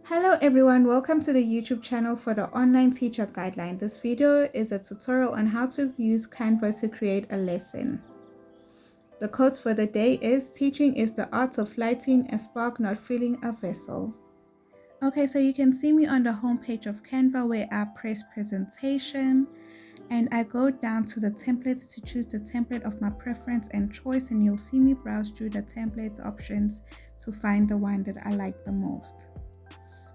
Hello everyone, welcome to the YouTube channel for the online teacher guideline. This video is a tutorial on how to use Canva to create a lesson. The quote for the day is, "Teaching is the art of lighting a spark, not filling a vessel." Okay, so you can see me on the home page of Canva where I press presentation and I go down to the templates to choose the template of my preference and choice, and you'll see me browse through the template options to find the one that I like the most.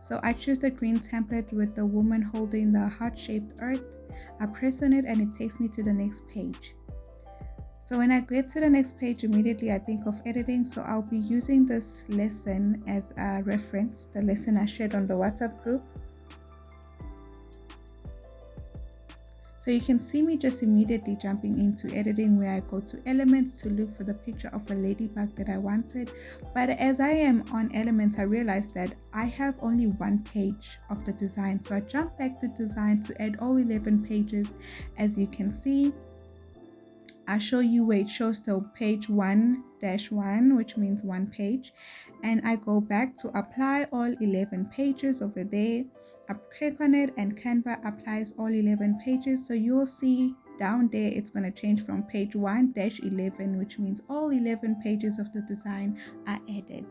So I choose the green template with the woman holding the heart-shaped earth. I press on it and it takes me to the next page. So when I get to the next page, immediately I think of editing. So I'll be using this lesson as a reference, the lesson I shared on the WhatsApp group. So you can see me just immediately jumping into editing, where I go to elements to look for the picture of a ladybug that I wanted. But as I am on elements, I realized that I have only one page of the design. So I jump back to design to add all 11 pages. As you can see, I'll show you where it shows the page 1-1, which means one page. And I go back to apply all 11 pages over there. I click on it and Canva applies all 11 pages. So you'll see down there, it's going to change from page 1-11, which means all 11 pages of the design are added.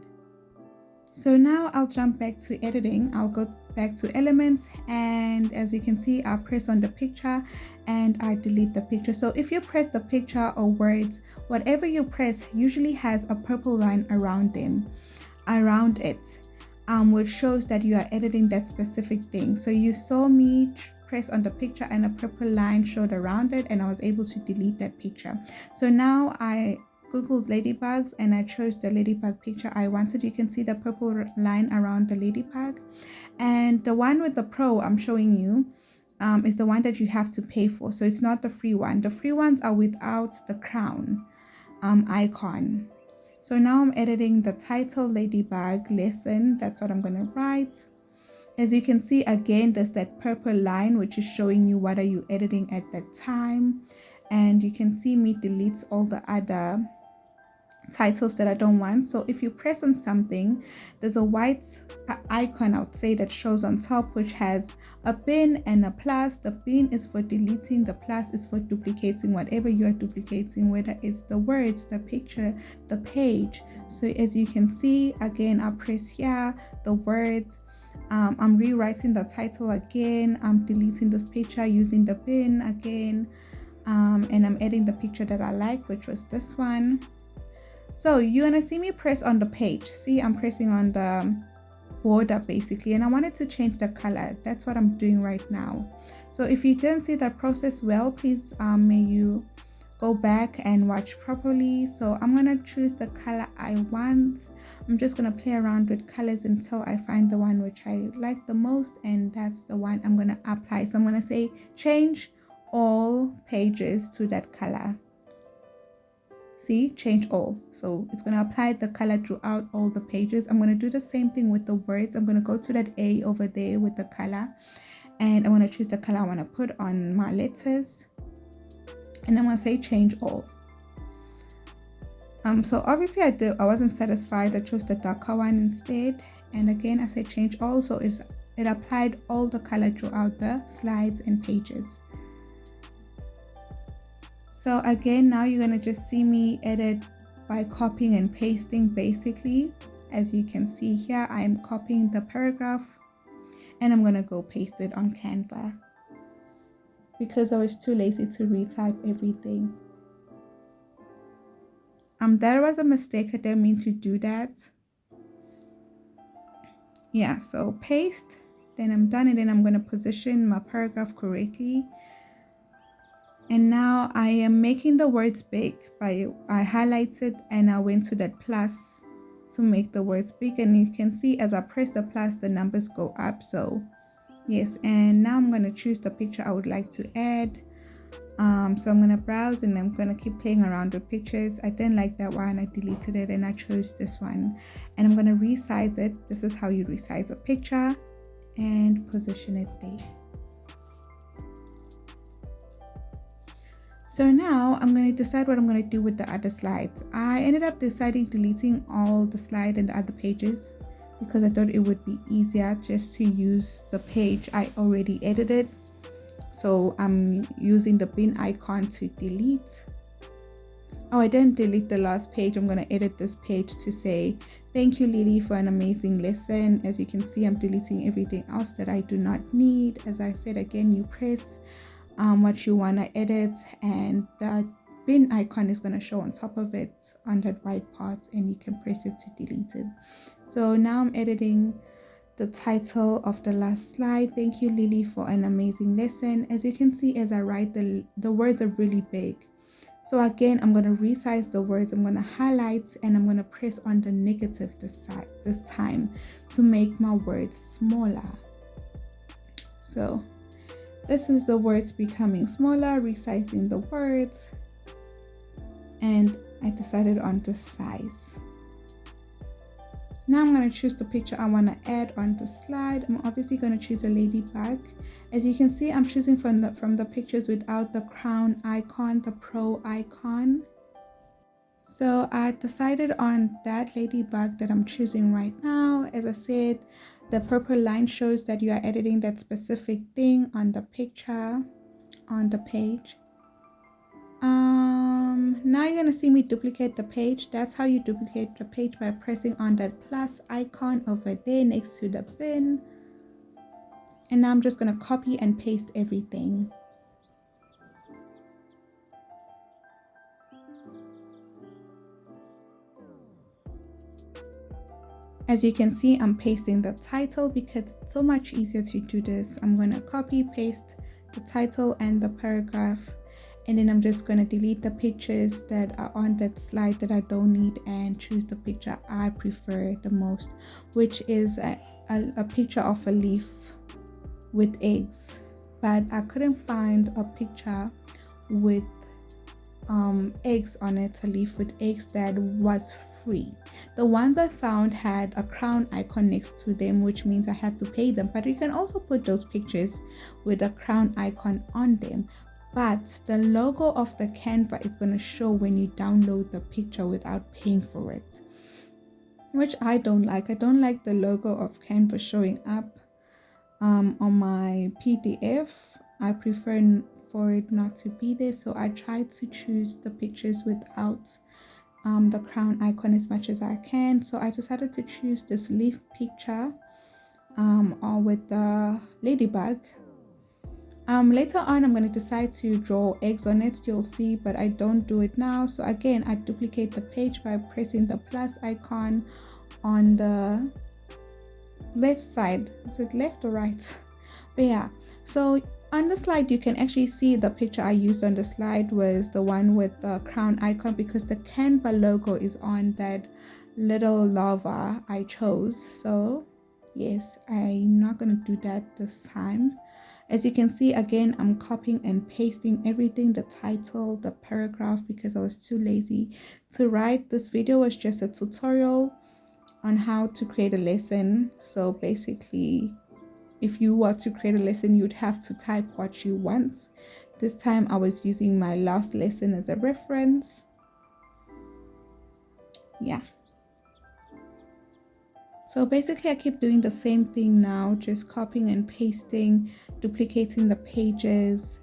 So now I'll jump back to editing. I'll go back to elements, and as you can see, I'll press on the picture and I delete the picture. So if you press the picture or words, whatever you press usually has a purple line around it, which shows that you are editing that specific thing. So you saw me press on the picture and a purple line showed around it, and I was able to delete that picture. So now I Googled ladybugs and I chose the ladybug picture I wanted. You can see the purple line around the ladybug, and the one with the pro I'm showing you is the one that you have to pay for. So it's not the free one. The free ones are without the crown icon. So now I'm editing the title, ladybug lesson. That's what I'm going to write. As you can see, again, there's that purple line which is showing you what are you editing at that time. And you can see me delete all the other titles that I don't want. So if you press on something, there's a white icon, I would say, that shows on top, which has a bin and a plus. The bin is for deleting, the plus is for duplicating whatever you are duplicating, whether it's the words, the picture, the page. So as you can see, again, I press here, the words. I'm rewriting the title again. I'm deleting this picture using the bin again, and I'm adding the picture that I like, which was this one. So you're gonna see me press on the page. See, I'm pressing on the border basically, and I wanted to change the color. That's what I'm doing right now. So if you didn't see that process well, please may you go back and watch properly. So I'm gonna choose the color I want. I'm just gonna play around with colors until I find the one which I like the most, and that's the one I'm gonna apply. So I'm gonna say change all pages to that color. See, change all. So it's going to apply the color throughout all the pages. I'm going to do the same thing with the words. I'm going to go to that A over there with the color, and I'm going to choose the color I want to put on my letters, and I'm going to say change all. So obviously I wasn't satisfied. I chose the darker one instead, and again I say change all. So it applied all the color throughout the slides and pages. So again, now you're going to just see me edit by copying and pasting basically. As you can see here, I am copying the paragraph and I'm going to go paste it on Canva because I was too lazy to retype everything. That was a mistake. I didn't mean to do that. Yeah, so paste, then I'm done, and then I'm going to position my paragraph correctly. And now I am making the words big. I highlighted and I went to that plus to make the words big. And you can see as I press the plus, the numbers go up. So yes, and now I'm going to choose the picture I would like to add. So I'm going to browse and I'm going to keep playing around with pictures. I didn't like that one. I deleted it and I chose this one. And I'm going to resize it. This is how you resize a picture and position it there. So now I'm going to decide what I'm going to do with the other slides. I ended up deciding deleting all the slide and the other pages because I thought it would be easier just to use the page I already edited. So I'm using the bin icon to delete. Oh, I didn't delete the last page. I'm going to edit this page to say, thank you, Lily, for an amazing lesson. As you can see, I'm deleting everything else that I do not need. As I said, again, you press what you want to edit, and the bin icon is going to show on top of it on that white part, and you can press it to delete it. So now I'm editing the title of the last slide. Thank you, Lily, for an amazing lesson. As you can see, as I write, the words are really big. So again, I'm going to resize the words. I'm going to highlight, and I'm going to press on the negative this time to make my words smaller. So this is the words becoming smaller, resizing the words, and I decided on the size. Now I'm going to choose the picture I want to add on the slide. I'm obviously going to choose a ladybug. As you can see, I'm choosing from the pictures without the crown icon, the pro icon. So I decided on that ladybug that I'm choosing right now. As I said, the purple line shows that you are editing that specific thing on the picture, on the page. Now you're gonna see me duplicate the page. That's how you duplicate the page, by pressing on that plus icon over there next to the bin. And now I'm just gonna copy and paste everything. As you can see, I'm pasting the title because it's so much easier to do this. I'm gonna copy paste the title and the paragraph, and then I'm just going to delete the pictures that are on that slide that I don't need and choose the picture I prefer the most, which is a picture of a leaf with eggs. But I couldn't find a picture with eggs on it, a leaf with eggs that was free. The ones I found had a crown icon next to them, which means I had to pay them. But you can also put those pictures with a crown icon on them. But the logo of the Canva is going to show when you download the picture without paying for it, which I don't like. I don't like the logo of Canva showing up on my PDF. I prefer for it not to be there. So I try to choose the pictures without the crown icon as much as I can. So I decided to choose this leaf picture or with the ladybug. Later on, I'm going to decide to draw eggs on it, you'll see, but I don't do it now. So again, I duplicate the page by pressing the plus icon on the left side. Is it left or right? But yeah, so on the slide, you can actually see the picture I used on the slide was the one with the crown icon, because the Canva logo is on that little lava I chose. So yes, I'm not going to do that this time. As you can see, again, I'm copying and pasting everything, the title, the paragraph, because I was too lazy to write. This video was just a tutorial on how to create a lesson. So basically, if you were to create a lesson, you'd have to type what you want. This time I was using my last lesson as a reference. Yeah. So basically, I keep doing the same thing now, just copying and pasting, duplicating the pages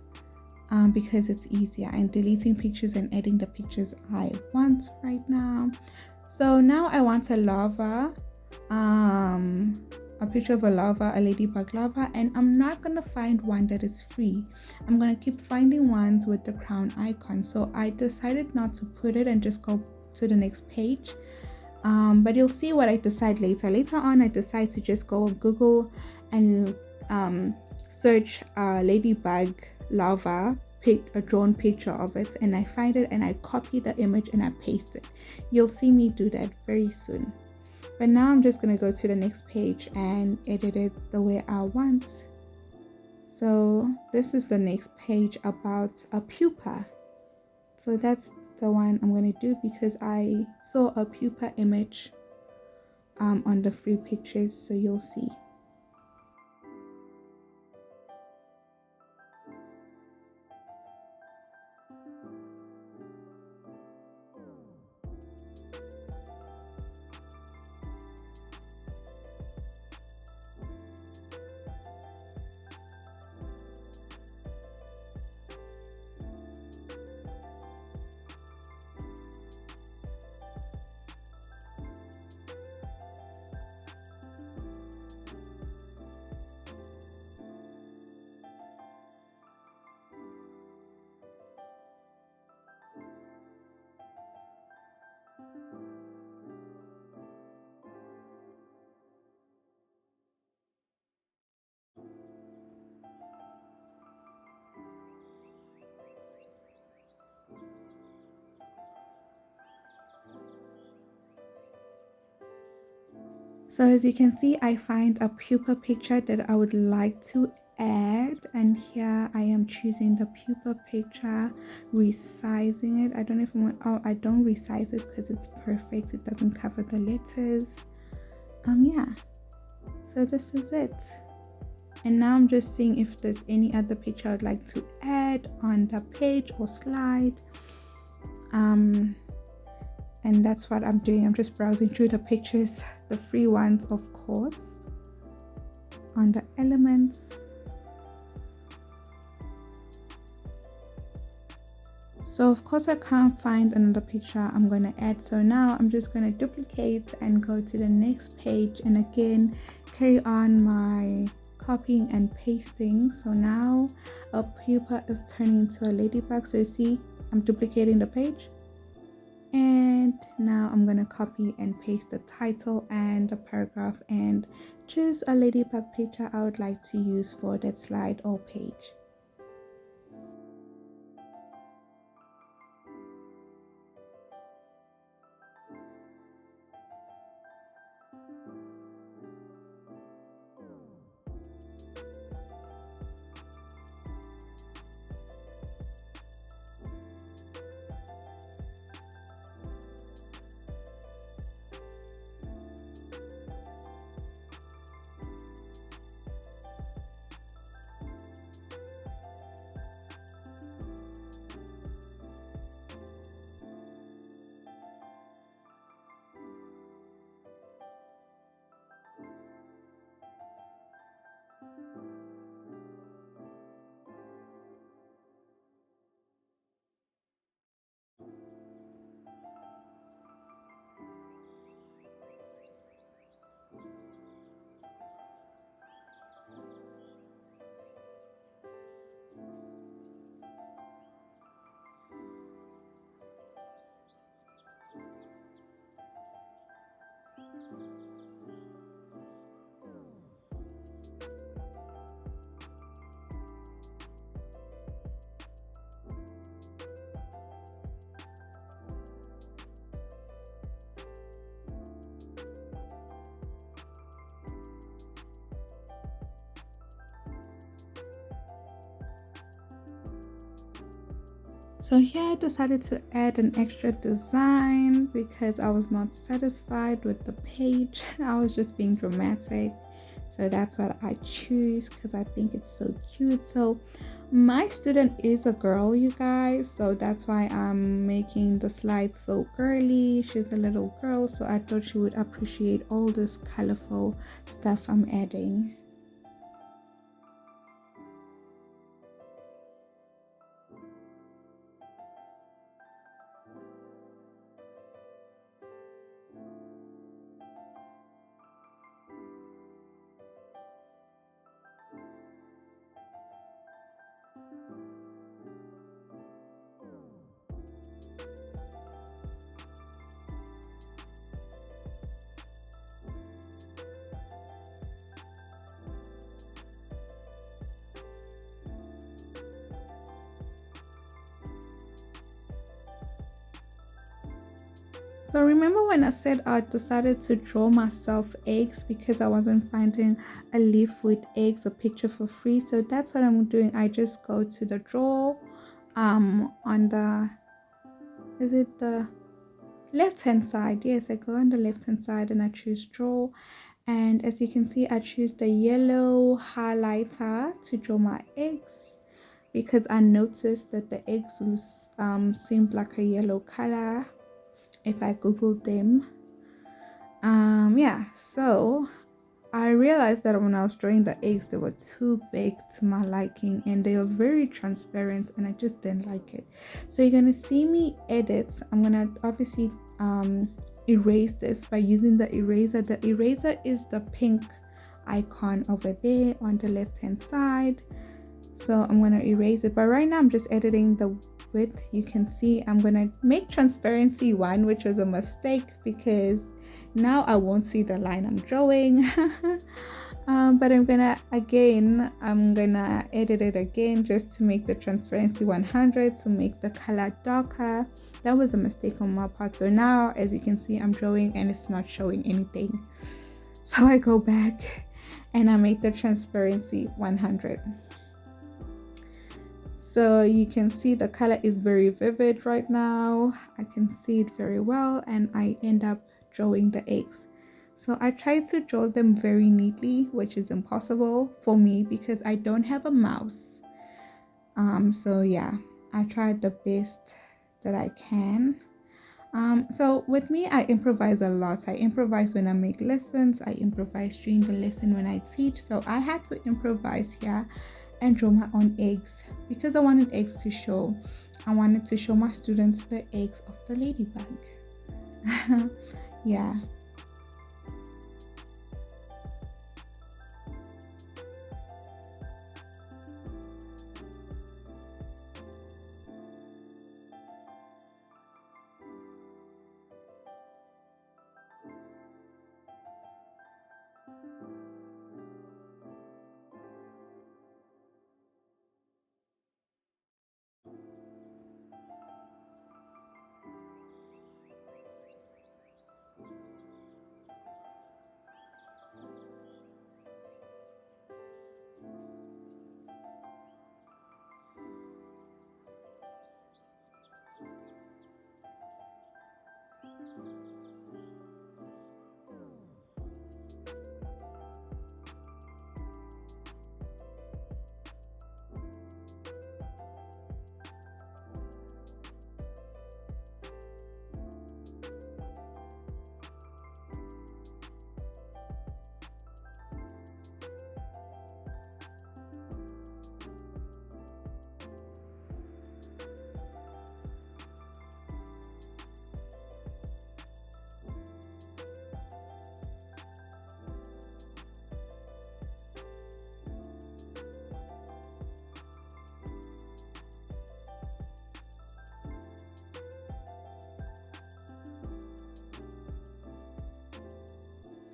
because it's easier, and deleting pictures and adding the pictures I want right now. So now I want a lava, a picture of a lava, a ladybug lava, and I'm not going to find one that is free. I'm going to keep finding ones with the crown icon. So I decided not to put it and just go to the next page. But you'll see what I decide later. Later on, I decide to just go on Google and search ladybug lava, pick a drawn picture of it, and I find it and I copy the image and I paste it. You'll see me do that very soon. But now I'm just going to go to the next page and edit it the way I want. So this is the next page about a pupa. So that's the one I'm going to do because I saw a pupa image on the free pictures, so you'll see. So as you can see, I find a pupa picture that I would like to add, and here I am choosing the pupa picture, resizing it. I don't know if I want, oh, I don't resize it because it's perfect, it doesn't cover the letters. Yeah, so this is it. And now I'm just seeing if there's any other picture I'd like to add on the page or slide. And that's what I'm doing. I'm just browsing through the pictures, the free ones, of course, on the elements. So of course I can't find another picture I'm going to add, so now I'm just going to duplicate and go to the next page, and again carry on my copying and pasting. So now a pupa is turning into a ladybug. So you see I'm duplicating the page, and now I'm going to copy and paste the title and the paragraph and choose a ladybug picture I would like to use for that slide or page. So here I decided to add an extra design because I was not satisfied with the page. I was just being dramatic. So that's what I choose because I think it's so cute. So my student is a girl, you guys. So that's why I'm making the slide so girly. She's a little girl. So I thought she would appreciate all this colorful stuff I'm adding. So remember when I said I decided to draw myself eggs because I wasn't finding a leaf with eggs, a picture for free. So that's what I'm doing. I just go to the draw on the, is it the left hand side? Yes, I go on the left hand side and I choose draw. And as you can see, I choose the yellow highlighter to draw my eggs because I noticed that the eggs seemed like a yellow color if I googled them. Yeah, so I realized that when I was drawing the eggs, they were too big to my liking and they were very transparent and I just didn't like it. So you're gonna see me edit. I'm gonna obviously erase this by using the eraser. The eraser is the pink icon over there on the left hand side. So I'm gonna erase it, but right now I'm just editing the width. You can see I'm gonna make transparency 1, which was a mistake because now I won't see the line I'm drawing. But I'm gonna edit it again just to make the transparency 100 to make the color darker. That was a mistake on my part. So now as you can see I'm drawing and it's not showing anything. So I go back and I make the transparency 100. So you can see the color is very vivid right now. I can see it very well, and I end up drawing the eggs. So I try to draw them very neatly, which is impossible for me because I don't have a mouse. So yeah, I tried the best that I can. So with me, I improvise a lot. I improvise when I make lessons. I improvise during the lesson when I teach. So I had to improvise here and draw my own eggs because I wanted eggs to show. I wanted to show my students the eggs of the ladybug. Yeah.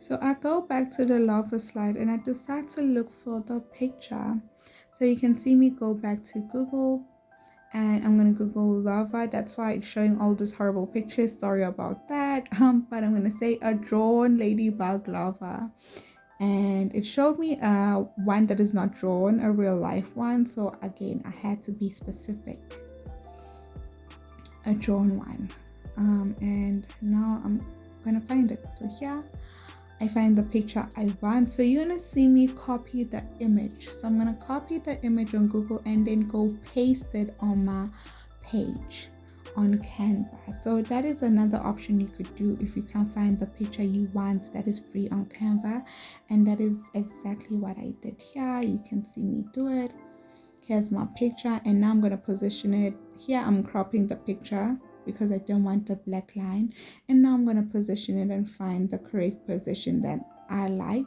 So I go back to the lava slide and I decide to look for the picture. So you can see me go back to Google and I'm gonna Google lava. That's why it's showing all these horrible pictures. Sorry about that. But I'm gonna say a drawn ladybug lava. And it showed me one that is not drawn, a real life one. So again, I had to be specific. A drawn one. And now I'm gonna find it. So here I find the picture I want. So you're gonna see me copy the image. So I'm gonna copy the image on Google and then go paste it on my page on Canva. So that is another option you could do if you can't find the picture you want that is free on Canva. And that is exactly what I did here. You can see me do it. Here's my picture, and now I'm going to position it here. I'm cropping the picture because I don't want the black line, and now I'm going to position it and find the correct position that I like.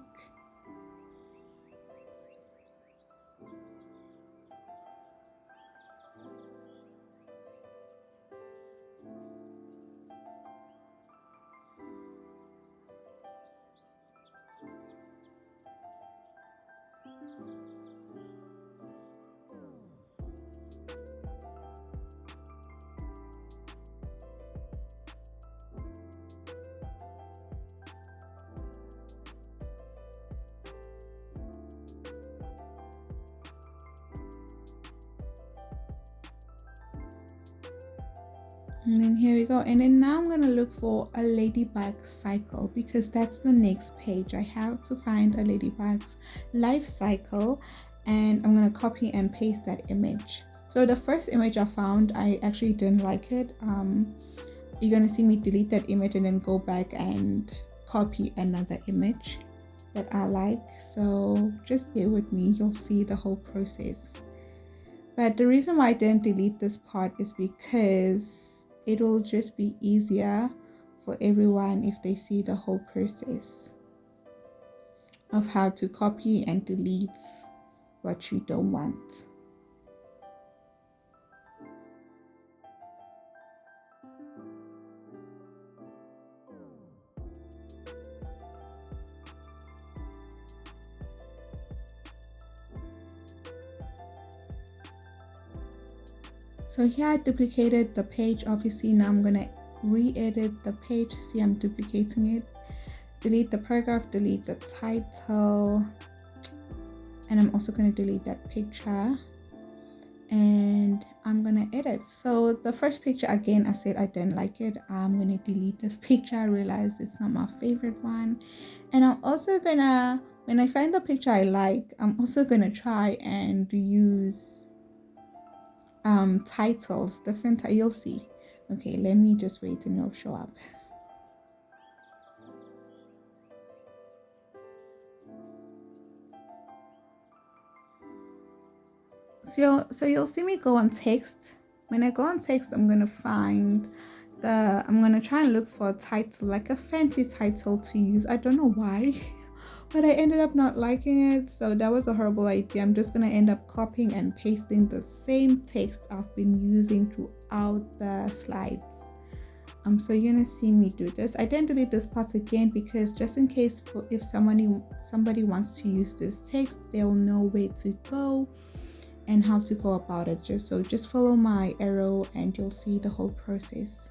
And then here we go. And then now I'm going to look for a ladybug cycle because that's the next page. I have to find a ladybug's life cycle, and I'm going to copy and paste that image. So the first image I found, I actually didn't like it. You're going to see me delete that image and then go back and copy another image that I like. So just bear with me. You'll see the whole process. But the reason why I didn't delete this part is because it will just be easier for everyone if they see the whole process of how to copy and delete what you don't want. So here I duplicated the page. Obviously now I'm gonna re-edit the page. See, I'm duplicating it. delete the paragraph, delete the title, and I'm also going to delete that picture, and I'm gonna edit. So the first picture, again, I said I didn't like it. I'm gonna delete this picture. I realized it's not my favorite one, and I'm also gonna, when I find the picture I like, I'm also gonna try and use titles, different you'll see. Okay, let me just wait and it'll show up. So you'll see me go on text. When I go on text, I'm gonna find I'm gonna try and look for a title, like a fancy title to use. I don't know why, but I ended up not liking it. So that was a horrible idea. I'm just gonna end up copying and pasting the same text I've been using throughout the slides. So you're gonna see me do this. I didn't delete this part again because just in case if somebody wants to use this text, they'll know where to go and how to go about it. Just follow my arrow and you'll see the whole process.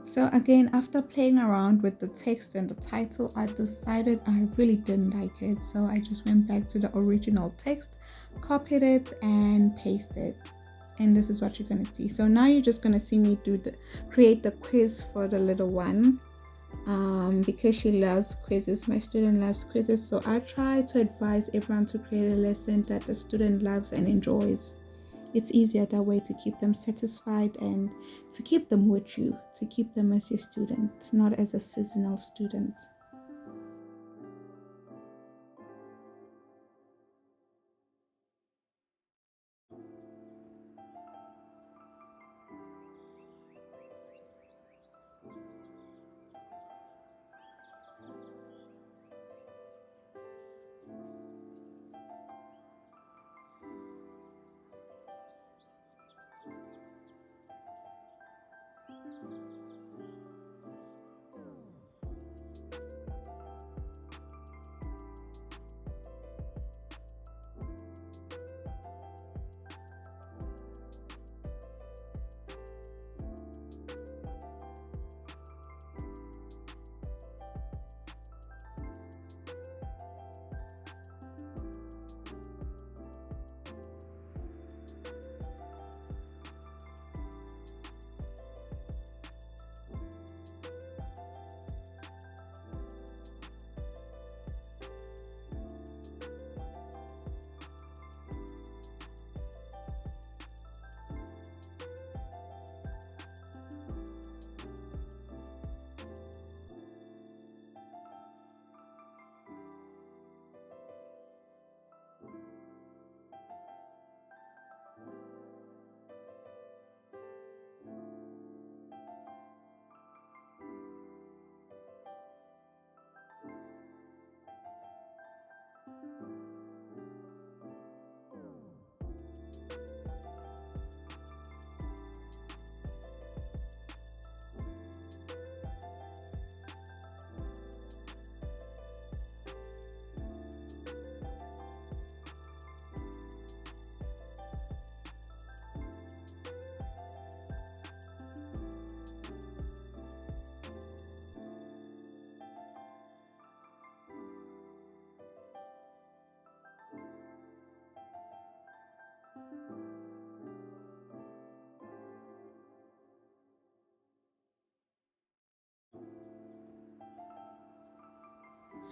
So again, after playing around with the text and the title, I decided I really didn't like it. So I just went back to the original text, copied it and pasted. And this is what you're gonna see. So now you're just gonna see me create the quiz for the little one. Because she loves quizzes, my student loves quizzes. So I try to advise everyone to create a lesson that the student loves and enjoys. It's easier that way to keep them satisfied and to keep them with you, to keep them as your student, not as a seasonal student.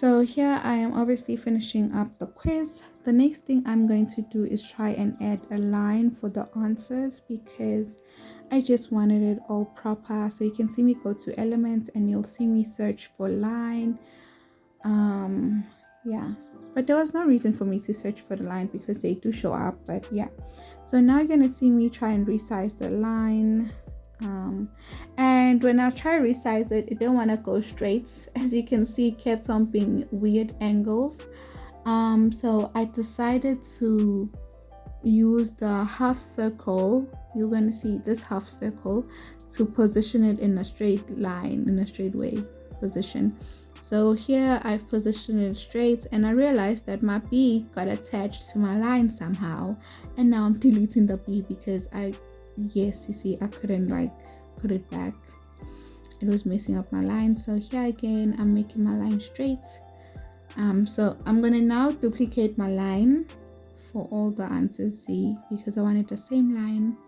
So here I am obviously finishing up the quiz. The next thing I'm going to do is try and add a line for the answers because I just wanted it all proper. So you can see me go to elements and you'll see me search for line. Yeah, but there was no reason for me to search for the line because they do show up. But yeah, so now you're gonna see me try and resize the line. And when I try to resize it, it didn't want to go straight. As you can see, it kept on being weird angles. So I decided to use the half circle. You're going to see this half circle to position it in a straight line, in a straight way position. So here I've positioned it straight and I realized that my B got attached to my line somehow, and now I'm deleting the B because you see, I couldn't like put it back. It was messing up my line. So here again, I'm making my line straight. So I'm gonna now duplicate my line for all the answers, see, because I wanted the same line.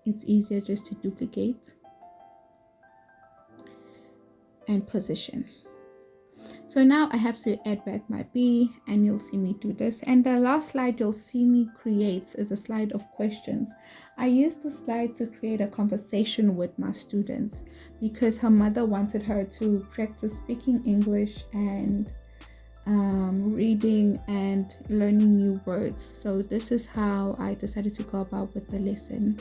It's easier just to duplicate and position. So now I have to add back my B and you'll see me do this. And the last slide you'll see me create is a slide of questions. I used the slide to create a conversation with my students because her mother wanted her to practice speaking English and reading and learning new words. So this is how I decided to go about with the lesson.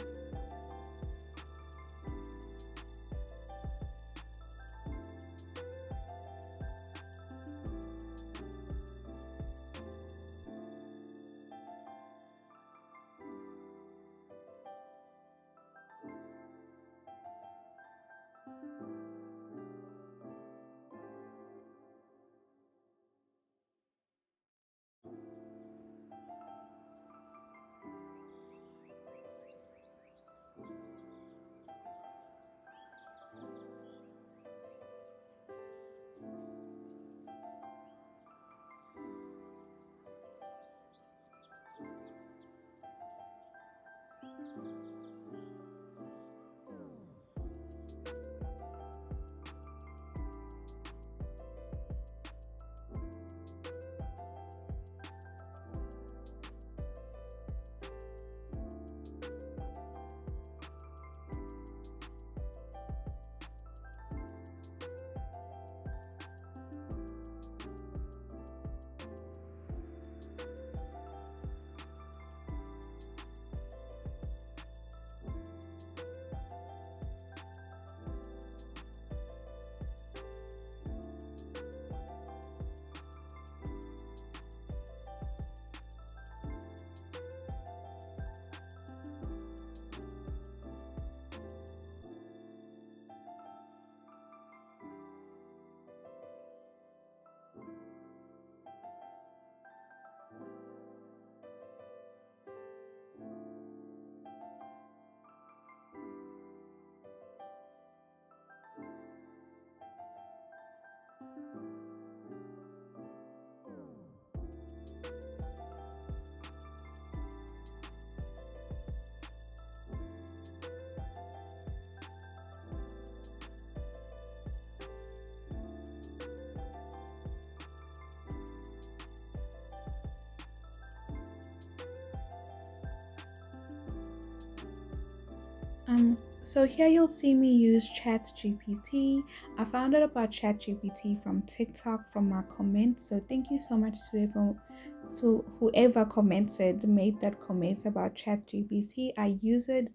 So here you'll see me use ChatGPT. I found out about ChatGPT from TikTok from my comments. So thank you so much to whoever commented, made that comment about ChatGPT. I use it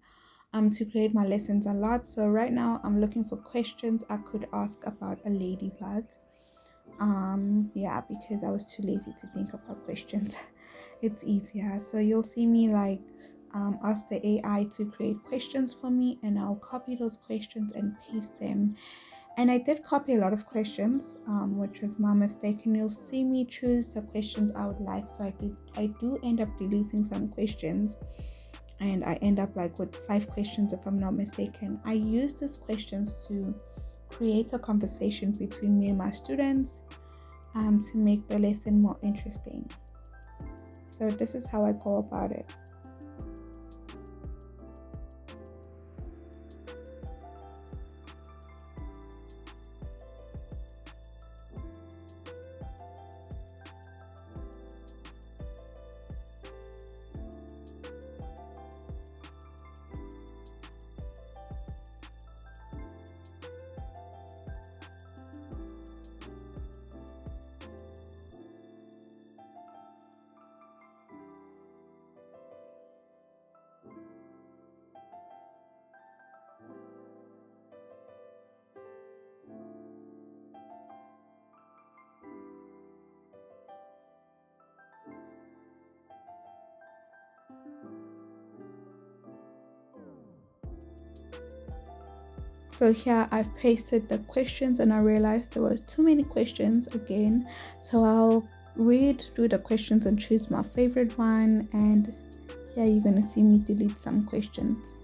to create my lessons a lot. So right now I'm looking for questions I could ask about a ladybug. Yeah, because I was too lazy to think about questions. It's easier. So you'll see me like ask the AI to create questions for me, and I'll copy those questions and paste them. And I did copy a lot of questions, which was my mistake, and you'll see me choose the questions I would like. So I do end up deleting some questions, and I end up like with 5 questions if I'm not mistaken. I use these questions to create a conversation between me and my students, to make the lesson more interesting. So this is how I go about it. So here I've pasted the questions, and I realized there was too many questions again. So I'll read through the questions and choose my favorite one. And here you're going to see me delete some questions.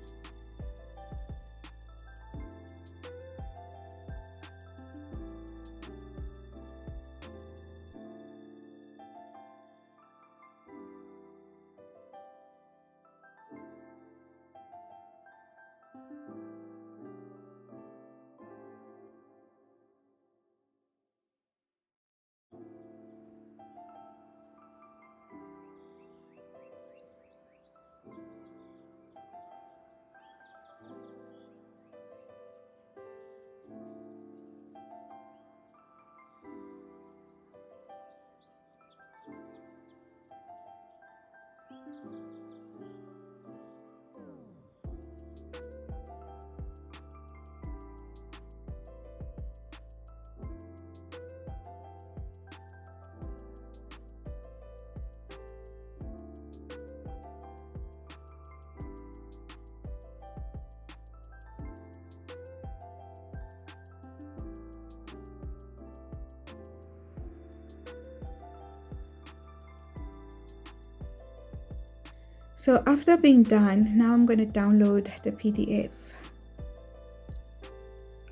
So after being done, now I'm going to download the PDF.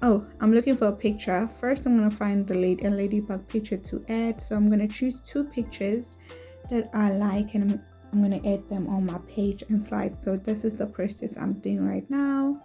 Oh, I'm looking for a picture. First, I'm going to find a ladybug picture to add. So I'm going to choose 2 pictures that I like, and I'm going to add them on my page and slide. So this is the process I'm doing right now.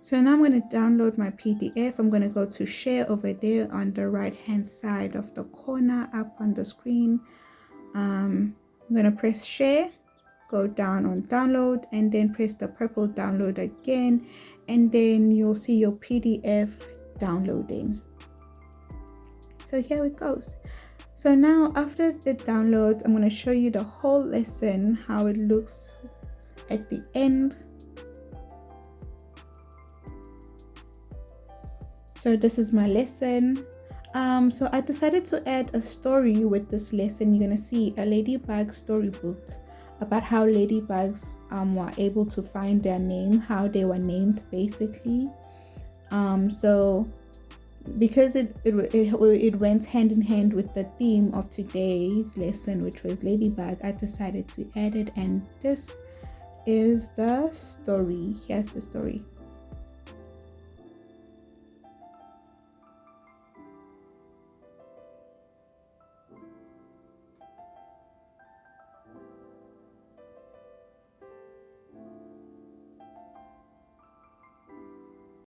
So now I'm going to download my PDF. I'm going to go to share over there on the right hand side of the corner up on the screen. I'm going to press share, go down on download, and then press the purple download again, and then you'll see your PDF downloading. So here it goes. So now after the downloads, I'm going to show you the whole lesson, how it looks at the end. So this is my lesson. So I decided to add a story with this lesson. You're gonna see a ladybug storybook about how ladybugs were able to find their name, how they were named basically. So because it went hand in hand with the theme of today's lesson, which was ladybug, I decided to add it, and this is the story. Here's the story.